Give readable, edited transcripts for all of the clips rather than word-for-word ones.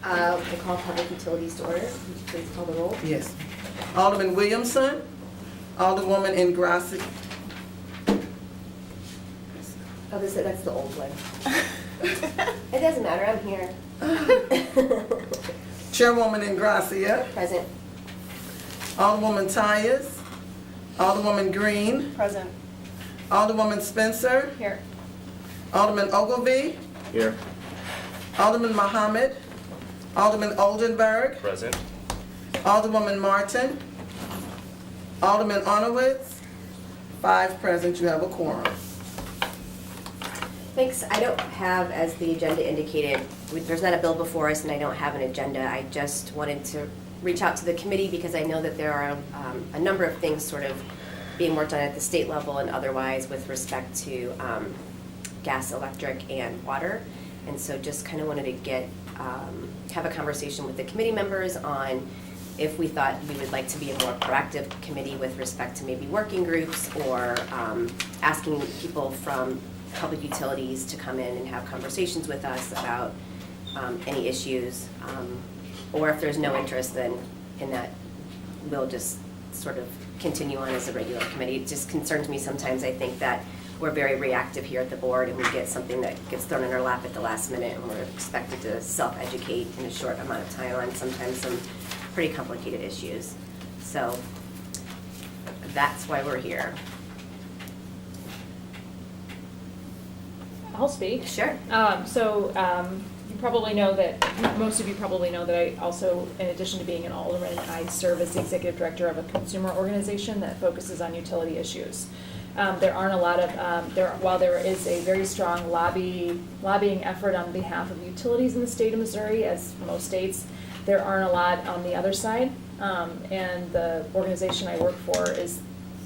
We'll call public utilities to order. Please call the roll. Yes. Alderman Williamson, Alderwoman Ingrassi. Oh, that's the old one. It doesn't matter, I'm here. Chairwoman Ingrassia, Present. Alderwoman Tyus, Alderwoman Green, Present. Alderwoman Spencer, Here. Alderman Ogilvy, Here. Alderman Muhammad, Alderman Oldenburg, Present. Alderwoman Martin, Alderman Honowitz, 5 present, you have a quorum. Thanks. I don't have, as the agenda indicated, there's not a bill before us and I don't have an agenda. I just wanted to reach out to the committee because I know that there are a number of things sort of being worked on at the state level and otherwise with respect to gas, electric, and water. And so just kind of wanted to have a conversation with the committee members on if we thought we would like to be a more proactive committee with respect to maybe working groups or asking people from public utilities to come in and have conversations with us about any issues, or if there's no interest then in that, we'll just sort of continue on as a regular committee. It just concerns me sometimes. I think that we're very reactive here at the board and we get something that gets thrown in our lap at the last minute and we're expected to self-educate in a short amount of time on sometimes some pretty complicated issues. So that's why we're here. I'll speak. Sure. You probably know that, most of you probably know that I also, in addition to being an alderman, I serve as the executive director of a consumer organization that focuses on utility issues. There aren't a lot of, while there is a very strong lobbying effort on behalf of utilities in the state of Missouri, as most states, there aren't a lot on the other side. And the organization I work for is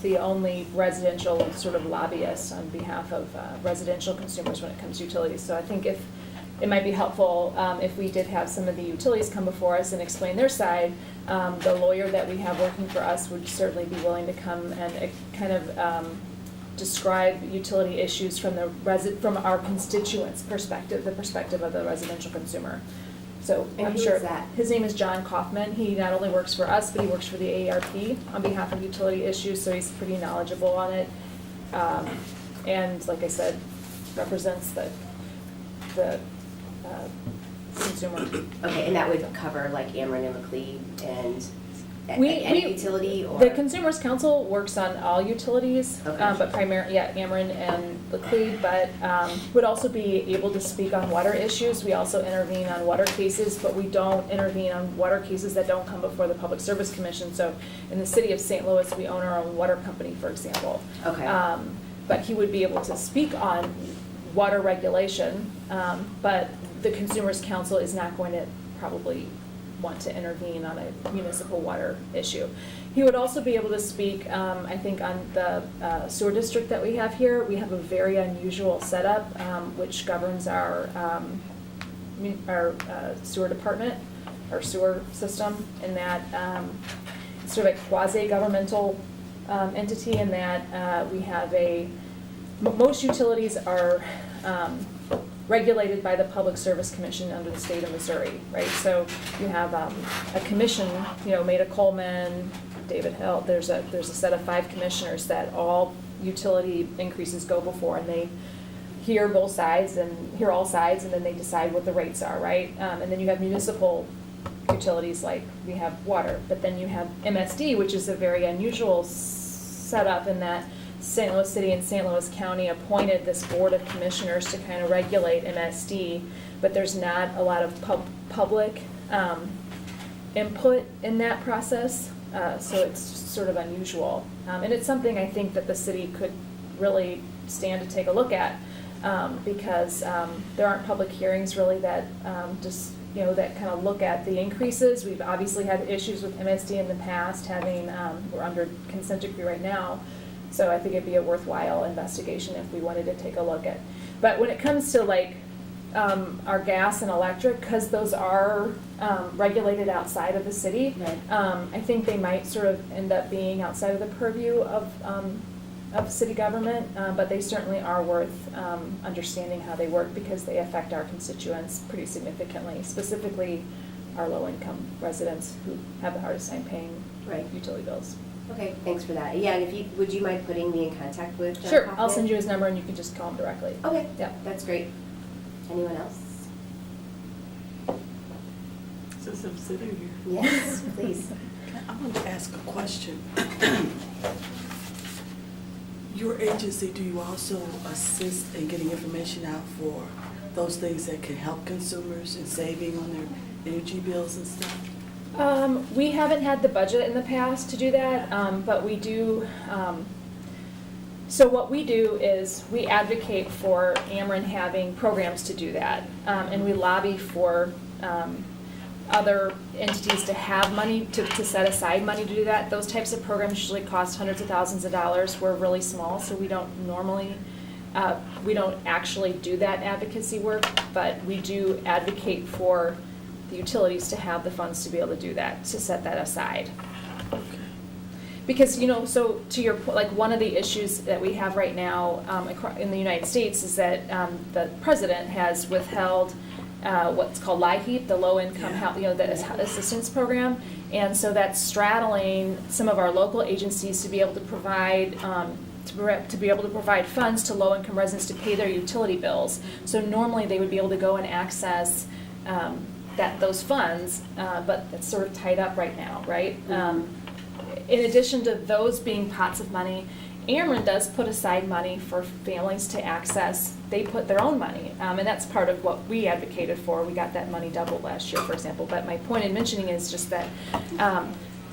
the only residential sort of lobbyist on behalf of residential consumers when it comes to utilities. So I think if it might be helpful if we did have some of the utilities come before us and explain their side. The lawyer that we have working for us would certainly be willing to come and kind of describe utility issues from from our constituents' perspective, the perspective of the residential consumer. So And I'm who sure is that? His name is John Kaufman. He not only works for us, but he works for the AARP on behalf of utility issues, so he's pretty knowledgeable on it. And like I said, represents the consumer. Okay, and that would cover like Ameren and McLeod and any utility or? The Consumers Council works on all utilities, Okay. but primarily, Ameren and McLeod, but would also be able to speak on water issues. We also intervene on water cases, but we don't intervene on water cases that don't come before the Public Service Commission. So in the city of St. Louis, we own our own water company, for example. Okay. But he would be able to speak on water regulation, but the Consumers Council is not going to probably want to intervene on a municipal water issue. He would also be able to speak, I think, on the sewer district that we have here. We have a very unusual setup, which governs our sewer department, our sewer system, in that it's sort of a quasi-governmental entity in that we have most utilities are regulated by the Public Service Commission under the state of Missouri, right? So you have a commission, Maida Coleman, David Hill, there's a set of 5 commissioners that all utility increases go before, and they hear all sides, and then they decide what the rates are, right? And then you have municipal utilities like we have water, but then you have MSD, which is a very unusual setup in that St. Louis City and St. Louis County appointed this board of commissioners to kind of regulate MSD, but there's not a lot of public input in that process, so it's sort of unusual. And it's something I think that the city could really stand to take a look at, because there aren't public hearings really that that kind of look at the increases. We've obviously had issues with MSD in the past, we're under consent decree right now. So I think it'd be a worthwhile investigation if we wanted to take a look at. But when it comes to our gas and electric, because those are regulated outside of the city, Right. I think they might sort of end up being outside of the purview of of city government, but they certainly are worth understanding how they work because they affect our constituents pretty significantly, specifically our low-income residents who have the hardest time paying Right. utility bills. Okay, thanks for that. Yeah, and if you, would you mind putting me in contact with John Sure, I'll Kaufman? send you his number and you can just call him directly. Okay, Yeah. that's great. Anyone else? Since I'm sitting here, Yes, please. I want to ask a question. Your agency, do you also assist in getting information out for those things that can help consumers in saving on their energy bills and stuff? We haven't had the budget in the past to do that, but we do, so what we do is we advocate for Ameren having programs to do that. And we lobby for other entities to have money, to set aside money to do that. Those types of programs usually cost hundreds of thousands of dollars. We're really small, so we don't normally, we don't actually do that advocacy work, but we do advocate for the utilities to have the funds to be able to do that, to set that aside. Because, you know, so to your point, like one of the issues that we have right now in the United States is that the president has withheld what's called LIHEAP, the Low Income Health, you know, the assistance program, and so that's straddling some of our local agencies to be able to provide to be able to provide funds to low income residents to pay their utility bills. So normally they would be able to go and access those funds, but it's sort of tied up right now, right? In addition to those being pots of money, Ameren does put aside money for families to access. They put their own money, and that's part of what we advocated for. We got that money doubled last year, for example. But my point in mentioning is just that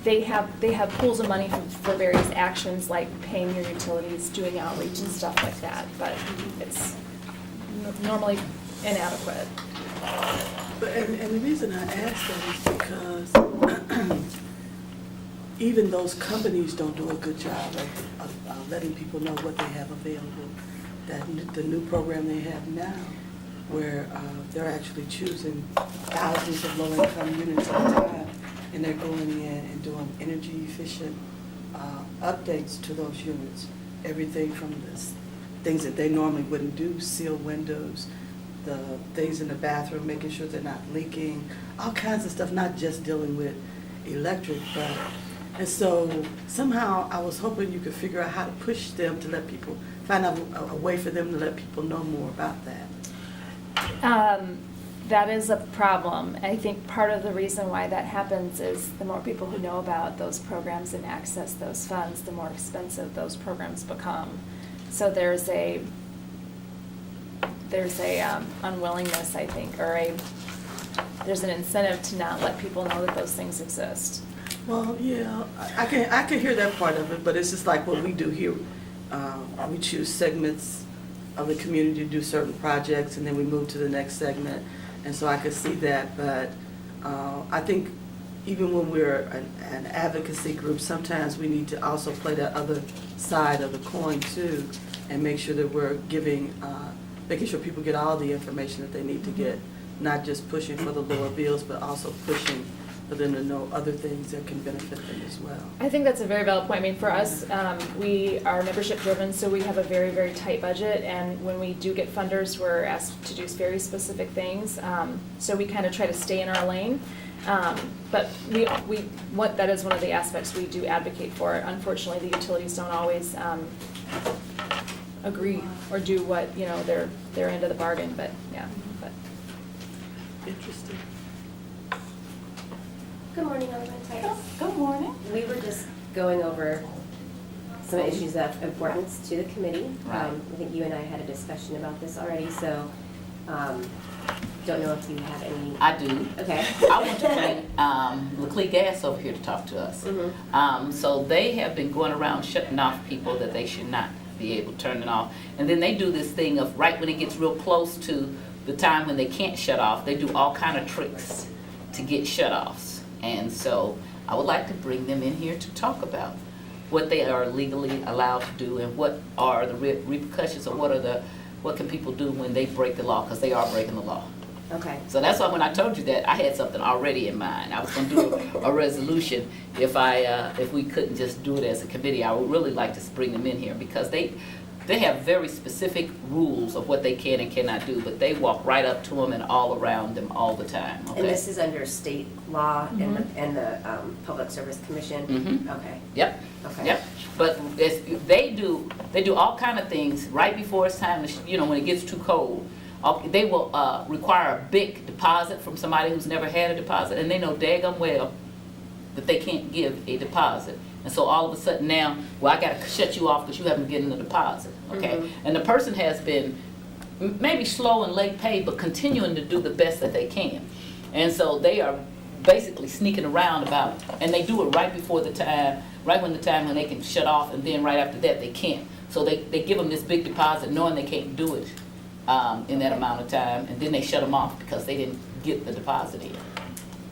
they have pools of money for various actions like paying your utilities, doing outreach and stuff like that. But it's normally inadequate. And the reason I ask that is because even those companies don't do a good job of letting people know what they have available. The new program they have now, where they're actually choosing thousands of low-income units at a time, and they're going in and doing energy-efficient updates to those units. Everything from the things that they normally wouldn't do, seal windows, the things in the bathroom, making sure they're not leaking, all kinds of stuff, not just dealing with electric, but, and so somehow I was hoping you could figure out how to push them to let people, find out a way for them to let people know more about that. That is a problem. I think part of the reason why that happens is the more people who know about those programs and access those funds, the more expensive those programs become. So there's a unwillingness, I think, or there's an incentive to not let people know that those things exist. Well, yeah, I can hear that part of it, but it's just like what we do here. We choose segments of the community to do certain projects, and then we move to the next segment. And so I could see that, but I think even when we're an advocacy group, sometimes we need to also play that other side of the coin too, and make sure that we're giving, making sure people get all the information that they need to get, not just pushing for the lower bills, but also pushing for them to know other things that can benefit them as well. I think that's a very valid point. I mean, for us, we are membership driven, so we have a very, very tight budget, and when we do get funders, we're asked to do very specific things. So we kind of try to stay in our lane. But that is one of the aspects we do advocate for. Unfortunately, the utilities don't always agree or do what, you know, their end of the bargain, but yeah. But Interesting. Good morning, Alderman Titus. Good morning. We were just going over some issues of importance to the committee. Right. I think you and I had a discussion about this already, so don't know if you have any. I do. Okay. I want to bring Leclerc Gas over here to talk to us. Mhm. So they have been going around shutting off people that they should not be able to turn it off. And then they do this thing of right when it gets real close to the time when they can't shut off, they do all kind of tricks to get shut-offs. And so I would like to bring them in here to talk about what they are legally allowed to do and what are the repercussions or what can people do when they break the law, because they are breaking the law. Okay. So that's why when I told you that, I had something already in mind. I was gonna do a resolution if we couldn't just do it as a committee. I would really like to bring them in here because they have very specific rules of what they can and cannot do, but they walk right up to them and all around them all the time, okay? And this is under state law and the Public Service Commission? Mhm. Okay, Yep. okay. Yep, but they do all kind of things right before it's time to, when it gets too cold. They will require a big deposit from somebody who's never had a deposit, and they know daggum well that they can't give a deposit. And so all of a sudden now, well, I gotta shut you off because you haven't given a deposit, okay? And the person has been maybe slow and late paid, but continuing to do the best that they can. And so they are basically sneaking around and they do it right before the time, right when they can shut off, and then right after that they can't. So they give them this big deposit knowing they can't do it in that amount of time, and then they shut them off because they didn't get the deposit in.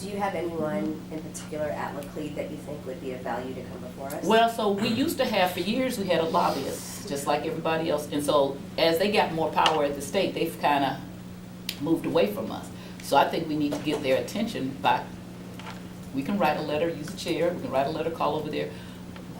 Do you have anyone in particular at Laclede that you think would be of value to come before us? Well, so we used to have, for years, we had a lobbyist, just like everybody else. And so as they got more power at the state, they've kind of moved away from us. So I think we need to get their attention we can write a letter, use a chair, we can write a letter, call over there.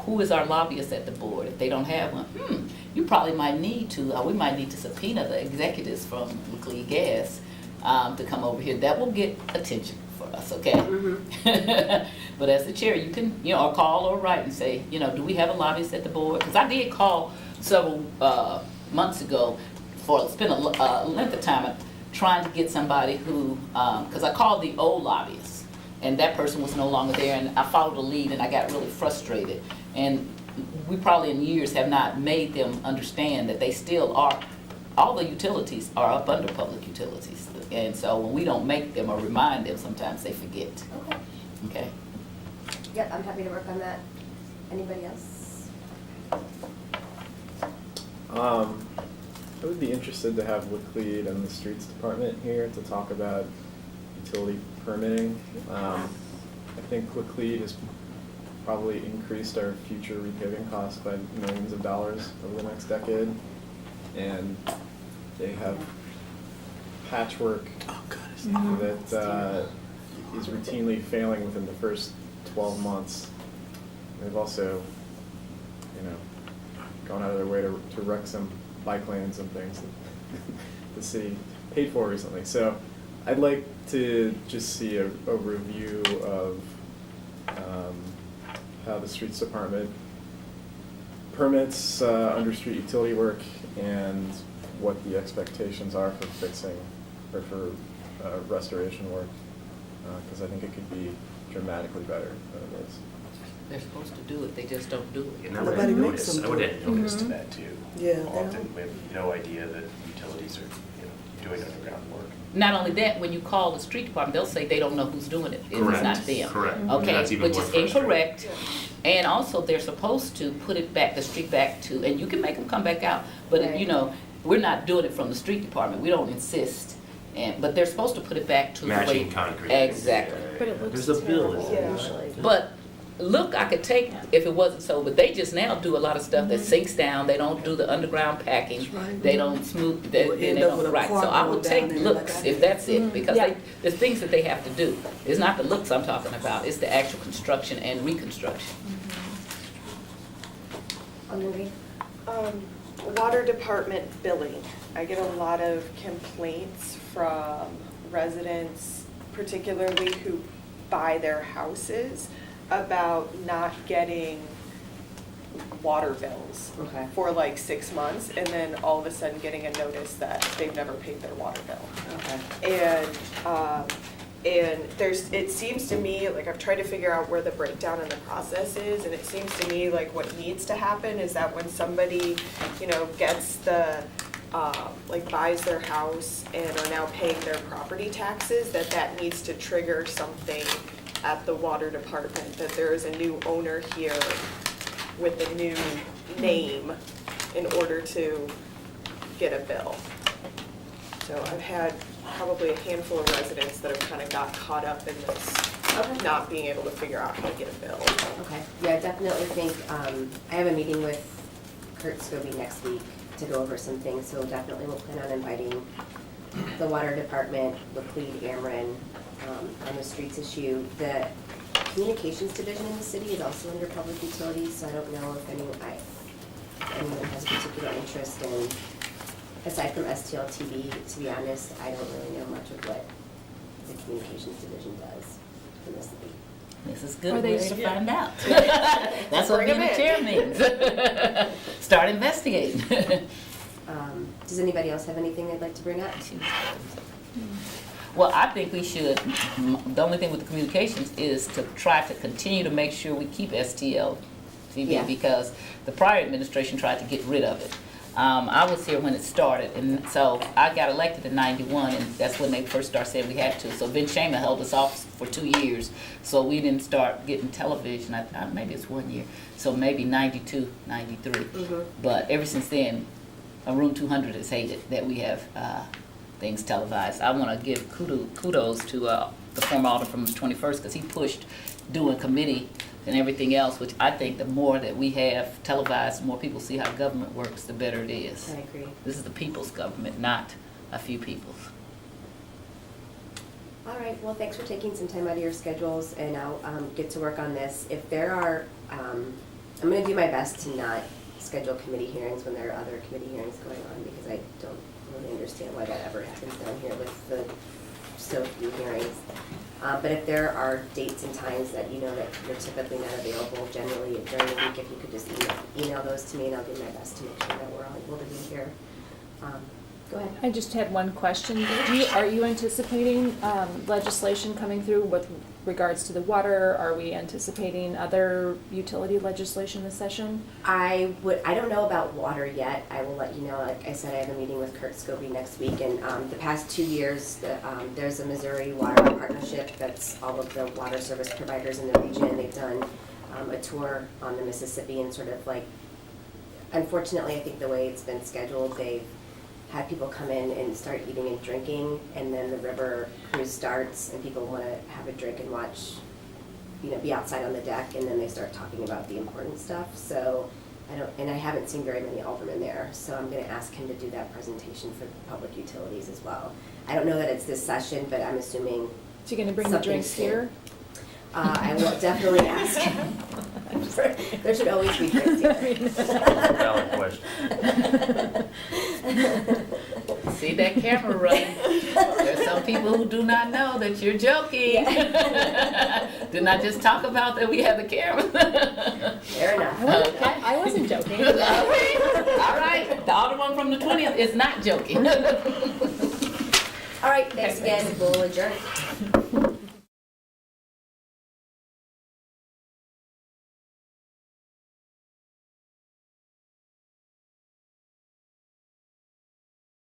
Who is our lobbyist at the board? If they don't have one, you probably might need to, we might need to subpoena the executives from Laclede Gas to come over here. That will get attention for us, okay? But as the chair, you can, or call or write and say, do we have a lobbyist at the board? Because I did call several months ago spent a length of time trying to get somebody who, because I called the old lobbyist, and that person was no longer there, and I followed the lead, and I got really frustrated. And we probably in years have not made them understand that they still are, all the utilities are up under public utilities. And so when we don't make them or remind them, sometimes they forget. Okay. Okay? Yep, I'm happy to work on that. Anybody else? I would be interested to have Laclede and the streets department here to talk about utility permitting. I think Laclede has probably increased our future repaving costs by millions of dollars over the next decade. And they have patchwork that is routinely failing within the first 12 months. They've also, gone out of their way to wreck some bike lanes and things that the city paid for recently. So I'd like to just see a review of how the streets department permits under street utility work and what the expectations are for fixing or for restoration work, because I think it could be dramatically better than it is. They're supposed to do it, they just don't do it. And I would Nobody add makes notice, them I would do add it. notice to that too. Yeah, they Often don't. we have no idea that utilities are, doing underground work. Not only that, when you call the street department, they'll say they don't know who's doing it. It's Correct, not them. correct. And Okay, that's even which more is frustrating. incorrect. And also, they're supposed to put it back, the street back to, and you can make them come back out, but Right. we're not doing it from the street department. We don't insist. But they're supposed to put it back to the way. Matching concrete. Exactly. But it looks There's a bill, terrible. isn't there? Usually. But look, I could take if it wasn't so, but they just now do a lot of stuff that sinks down. They don't do the underground packing. That's right. They don't smooth, We'll they end up with don't, a right. So car I going would down take there looks like I if did. that's it, because Yeah. there's things that they have to do. It's not the looks I'm talking about, it's the actual construction and reconstruction. Marie? Water department billing. I get a lot of complaints from residents, particularly who buy their houses, about not getting water bills Okay. for like 6 months, and then all of a sudden getting a notice that they've never paid their water bill. Okay. And it seems to me, like I've tried to figure out where the breakdown in the process is, and it seems to me like what needs to happen is that when somebody, gets the, like buys their house and are now paying their property taxes, that needs to trigger something at the water department, that there is a new owner here with a new name in order to get a bill. So I've had probably a handful of residents that have kind of got caught up in this, Okay. not being able to figure out how to get a bill. Okay, yeah, I definitely think, I have a meeting with Kurt Scobie next week to go over some things, so definitely we'll plan on inviting the water department, Laclede, Ameren, on the streets issue. The communications division in the city is also under public utilities, so I don't know if anyone has a particular interest in, aside from STLTV, to be honest, I don't really know much of what the communications division does in the city. This is Are good they- ways to find out. That's what Bring being 'em a in. chair means. Start investigating. Does anybody else have anything they'd like to bring up? Well, I think we should, the only thing with the communications is to try to continue to make sure we keep STL TV Yeah. because the prior administration tried to get rid of it. I was here when it started, and so I got elected in '91, and that's when they first started saying we had to. So Ben Shaman held us off for 2 years, so we didn't start getting television. Maybe it's 1 year, so maybe '92, '93. Mhm. But ever since then, Room 200 has hated that we have things televised. I want to give kudos to the former Alderman from the 21st because he pushed doing committee and everything else, which I think the more that we have televised, the more people see how government works, the better it is. I agree. This is the people's government, not a few people's. All right, well, thanks for taking some time out of your schedules, and I'll get to work on this. If there are, I'm gonna do my best to not schedule committee hearings when there are other committee hearings going on, because I don't really understand why that ever happens down here with the so few hearings. But if there are dates and times that you know that you're typically not available generally during the week, if you could just email those to me, and I'll do my best to make sure that we're all able to be here. Go ahead. I just had one question. Are you anticipating legislation coming through with regards to the water? Are we anticipating other utility legislation this session? I don't know about water yet. I will let you know. Like I said, I have a meeting with Kurt Scobie next week, and the past 2 years, there's a Missouri Water Partnership that's all of the water service providers in the region. They've done a tour on the Mississippi and sort of like, unfortunately, I think the way it's been scheduled, they've had people come in and start eating and drinking, and then the river cruise starts, and people want to have a drink and watch, be outside on the deck, and then they start talking about the important stuff. So I haven't seen very many aldermen there, so I'm going to ask him to do that presentation for public utilities as well. I don't know that it's this session, but I'm assuming Is he going to bring the something drinks soon. here? I will definitely ask him. There should always be drinks here. Valid question. See that camera running? There's some people who do not know that you're joking. Did not just talk about that we have the camera. Fair enough. I wasn't joking. All right, the Alderman from the 20th is not joking. All right, thanks again. We'll adjourn.